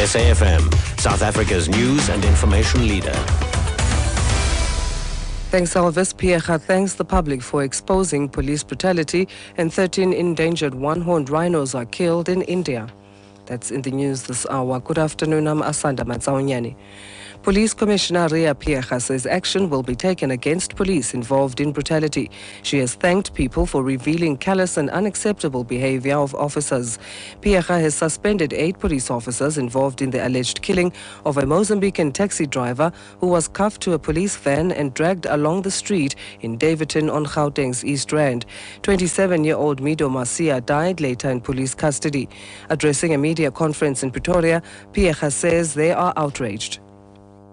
SAfm, South Africa's news and information leader. Thanks, Elvis. Pierre thanks the public for exposing police brutality, and 13 endangered one-horned rhinos are killed in India. That's in the news this hour. Good afternoon, I'm Asanda Matsaunyani. Police Commissioner Ria Pierre says action will be taken against police involved in brutality. She has thanked people for revealing callous and unacceptable behavior of officers. Pierre has suspended 8 police officers involved in the alleged killing of a Mozambican taxi driver who was cuffed to a police van and dragged along the street in Davidton on Gauteng's East Rand. 27-year-old Mido Masia died later in police custody. Addressing a media conference in Pretoria, Pierre says they are outraged.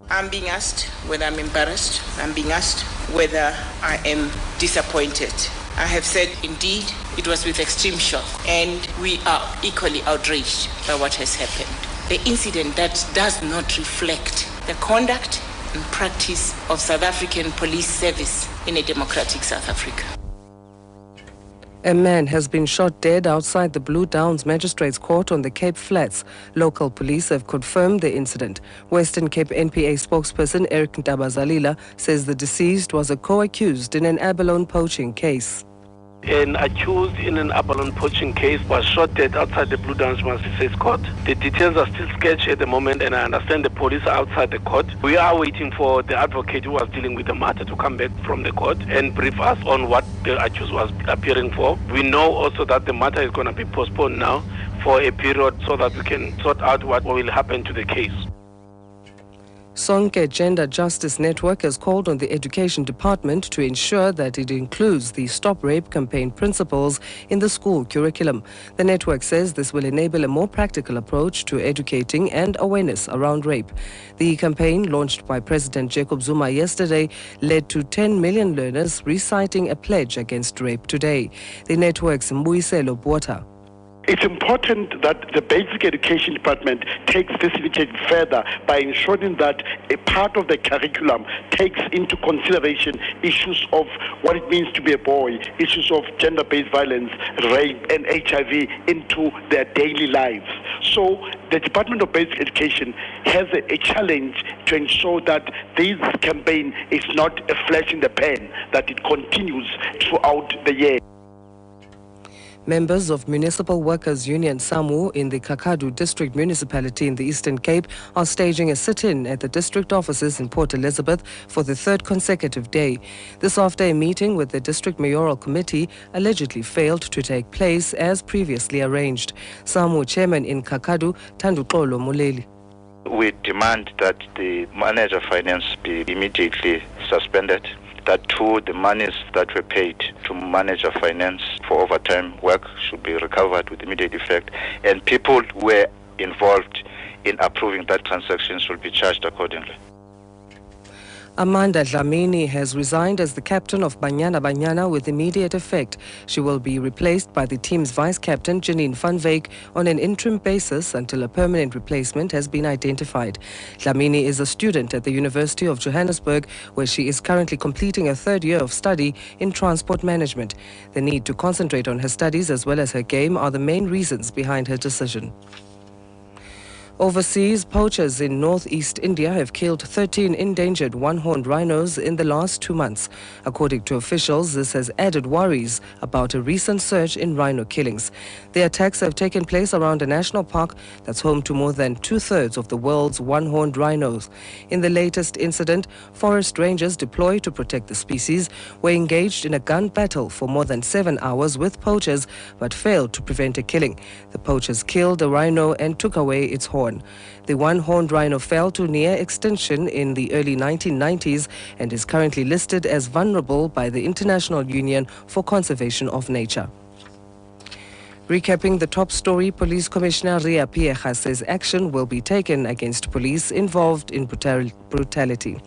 I'm being asked whether I'm embarrassed. I'm being asked whether I am disappointed. I have said, indeed, it was with extreme shock, and we are equally outraged by what has happened. The incident that does not reflect the conduct and practice of South African police service in a democratic South Africa. A man has been shot dead outside the Blue Downs Magistrates Court on the Cape Flats. Local police have confirmed the incident. Western Cape NPA spokesperson Eric Ntabazalila says the deceased was a co-accused in an abalone poaching case. An accused in an abalone poaching case was shot dead outside the Blue Downs Magistrates Court. The details are still sketchy at the moment, and I understand the police are outside the court. We are waiting for the advocate who was dealing with the matter to come back from the court and brief us on what the accused was appearing for. We know also that the matter is going to be postponed now for a period so that we can sort out what will happen to the case. Sonke Gender Justice Network has called on the Education Department to ensure that it includes the Stop Rape campaign principles in the school curriculum. The network says this will enable a more practical approach to educating and awareness around rape. The campaign, launched by President Jacob Zuma yesterday, led to 10 million learners reciting a pledge against rape today. The network's Mbuyiselo Botha. It's important that the Basic Education Department takes this initiative further by ensuring that a part of the curriculum takes into consideration issues of what it means to be a boy, issues of gender-based violence, rape, and HIV into their daily lives. So the Department of Basic Education has a challenge to ensure that this campaign is not a flash in the pan, that it continues throughout the year. Members of Municipal Workers Union SAMU in the Kakadu District Municipality in the Eastern Cape are staging a sit-in at the district offices in Port Elizabeth for the 3rd consecutive day. This after a meeting with the District Mayoral Committee allegedly failed to take place as previously arranged. SAMU chairman in Kakadu, Thanduxolo Muleli. We demand that the manager finance be immediately suspended. That too, the monies that were paid to manager finance for overtime work should be recovered with immediate effect, and people who were involved in approving that transaction should be charged accordingly. Amanda Dlamini has resigned as the captain of Banyana Banyana with immediate effect. She will be replaced by the team's vice-captain, Janine van Wyk, on an interim basis until a permanent replacement has been identified. Dlamini is a student at the University of Johannesburg, where she is currently completing a 3rd year of study in transport management. The need to concentrate on her studies as well as her game are the main reasons behind her decision. Overseas, poachers in northeast India have killed 13 endangered one-horned rhinos in the last 2 months. According to officials, this has added worries about a recent surge in rhino killings. The attacks have taken place around a national park that's home to more than 2/3 of the world's one-horned rhinos. In the latest incident, forest rangers deployed to protect the species were engaged in a gun battle for more than 7 hours with poachers but failed to prevent a killing. The poachers killed a rhino and took away its horn. The one-horned rhino fell to near extinction in the early 1990s and is currently listed as vulnerable by the International Union for Conservation of Nature. Recapping the top story, Police Commissioner Ria Pierre says action will be taken against police involved in brutality.